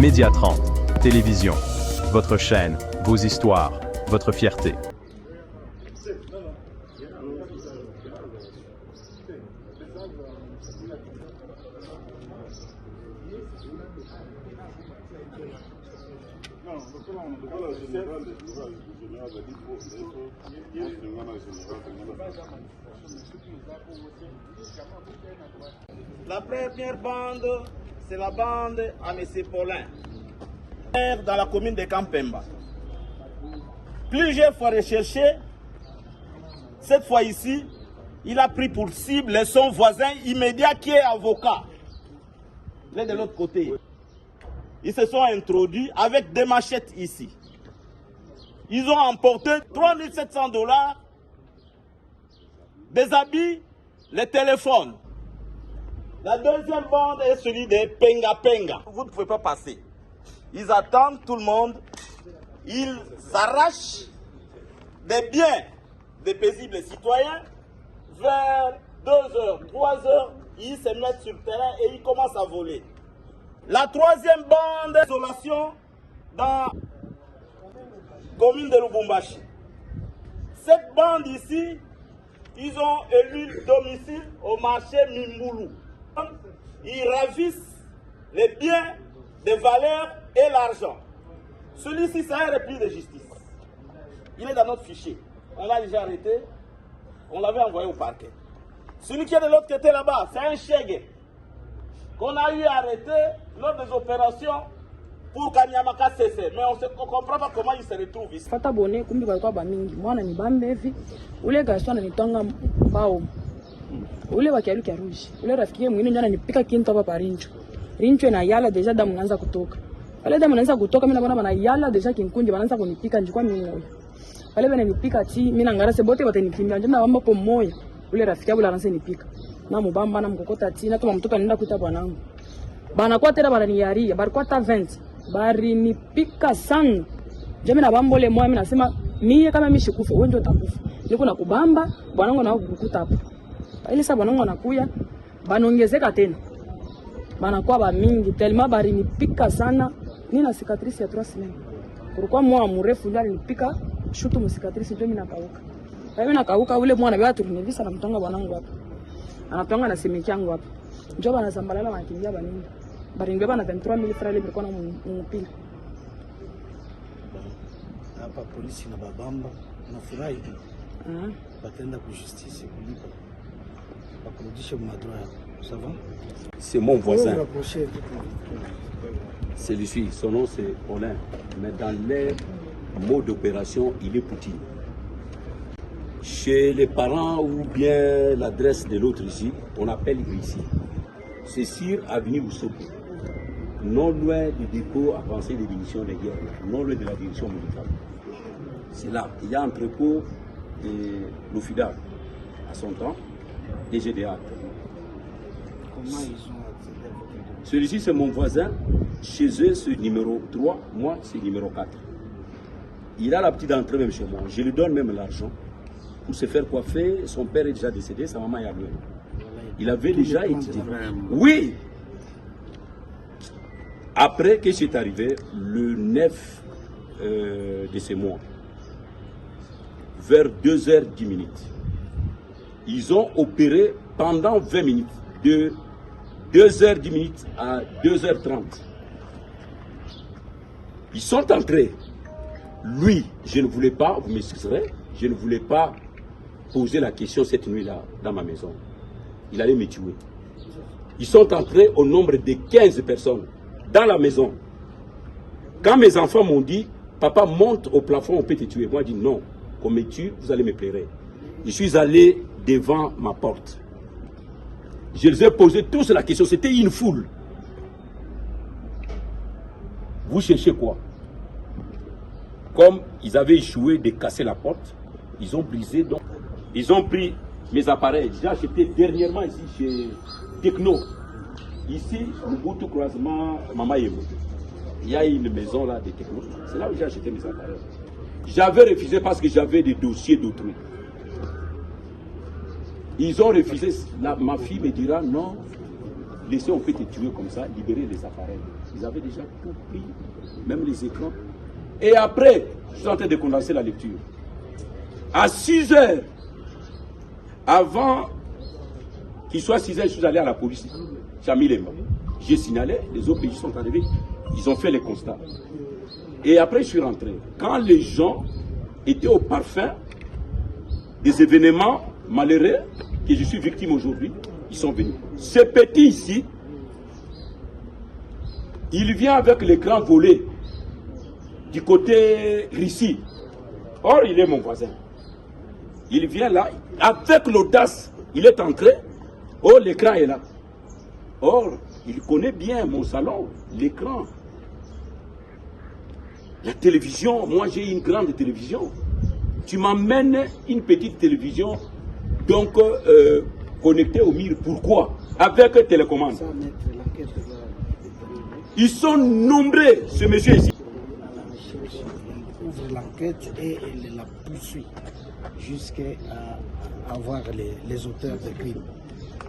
Média 30, télévision, votre chaîne, vos histoires, votre fierté. La première bande, c'est la bande à M. Paulin, dans la commune de Kampemba. Plusieurs fois recherché, cette fois ici, il a pris pour cible son voisin immédiat qui est avocat. L'un de l'autre côté. Ils se sont introduits avec des machettes ici. Ils ont emporté $3700, des habits, les téléphones. La deuxième bande est celui des Penga Penga. Vous ne pouvez pas passer. Ils attendent tout le monde. Ils arrachent des biens des paisibles citoyens. Vers 2h, 3h, ils se mettent sur le terrain et ils commencent à voler. La troisième bande d'isolation dans la commune de Lubumbashi. Cette bande ici, ils ont élu domicile au marché Mimboulou. Ils ravissent les biens, des valeurs et l'argent. Celui-ci, c'est un repli de justice. Il est dans notre fichier. On l'a déjà arrêté. On l'avait envoyé au parquet. Celui qui est de l'autre côté là-bas, c'est un chègue qu'on a eu arrêté lors des opérations pour Kanyamaka cesse. Mais on ne comprend pas comment il se retrouve ici. Fata bone kumbi balikuwa bamingi mwana ni bambevi ule gaston anitonga mbao ule wakialukia rouge ule rafiki mwingine njana nipika kinto hapa parincho rincho na yala deja damu inaanza kutoka wale damu inaanza kutoka mimi naona bana yala deja kinkunje banaanza kunipika njikwa mimi moyo wale bana nipika ti mimi na ngara sebote watanikimbia njana bamba po moyo ule rafiki yangu anaanza nipika na mubamba na mkokota ti na tuma mtoto anaenda kuita bwanangu bana kwa tena bana niyaria bari kwa ta 20 bari nipika sana jamii na bambole moyo mimi nasema mie kama mimi shikufa wewe ndio utakufa niko na kubamba bwanangu na kukukuta hapo ile sababu bwanangu anakuya banaongezeka tena banakuwa ba mingi tellement bari nipika sana nina cicatrice ya 3 semaines kulikuwa mwa mrefu ndio nipika shutu mu cicatrice ndio mimi nakauka mimi nakauka ule mwana bia turnevisa na mtonga bwanangu hapa anatonga na simiki yangu hapa njoo bana zambalala wanakimbia banini bari ngeba na 23000 francs libre kwa na mpila hapa polisi na babamba nafurahi batenda ku justice kulipa bakurudishe madroit yao. Ça va? C'est mon voisin. C'est lui, son nom c'est Paulin. Mais dans les mots d'opération, il est Poutine. Chez les parents ou bien l'adresse de l'autre ici, on appelle ici. C'est sur avenue Oussoko. Non loin du dépôt avancé de munitions de guerre, non loin de la direction militaire. C'est là. Il y a un entrepôt de l'OFIDA à son temps, des GDA. Comment ils ont accédé à votre domaine? Celui-ci, c'est mon voisin. Chez eux, c'est numéro 3. Moi, c'est numéro 4. Il a la petite entrée même chez moi. Je lui donne même l'argent pour se faire coiffer. Son père est déjà décédé, sa maman est à lui. Il avait déjà étudié. Oui. Après, qu'est-ce qui est arrivé? Le 9 de ce mois, vers 2h10, ils ont opéré pendant 20 minutes, de 2h10 à 2h30. Ils sont entrés. Lui, je ne voulais pas, vous m'excuserez, je ne voulais pas poser la question cette nuit-là dans ma maison. Il allait me tuer. Ils sont entrés au nombre de 15 personnes dans la maison. Quand mes enfants m'ont dit, papa, monte au plafond, on peut te tuer. Moi, je dis non, qu'on me tue, vous allez me plairer. Je suis allé devant ma porte. Je les ai posé tous la question, c'était une foule. Vous cherchez quoi? Comme ils avaient échoué de casser la porte, ils ont brisé, donc ils ont pris mes appareils. J'ai acheté dernièrement ici chez Techno. Ici, le Boutou Croisement, Mama Yemo. Il y a une maison là de Techno. C'est là où j'ai acheté mes appareils. J'avais refusé parce que j'avais des dossiers d'autrui. Ils ont refusé. Ma fille me dira non, laisser on peut te tuer comme ça, libérer les appareils. Ils avaient déjà tout pris, même les écrans. Et après, je suis en train de condenser la lecture. À 6 heures, avant qu'il soit 6 heures, je suis allé à la police. J'ai signalé, les OPJ sont arrivés, ils ont fait les constats. Et après, je suis rentré. Quand les gens étaient au parfum des événements malheureux que je suis victime aujourd'hui, ils sont venus. Ce petit ici, il vient avec les grands volets du côté Russie. Or, il est mon voisin. Il vient là, avec l'audace, il est entré. Oh, l'écran est là. Or, il connaît bien mon salon, l'écran. La télévision, moi j'ai une grande télévision. Tu m'emmènes une petite télévision, donc connectée au mur. Pourquoi? Avec télécommande. Ils sont nombreux, ce monsieur ici. On ouvre l'enquête et elle la poursuit jusqu'à avoir les auteurs des crimes.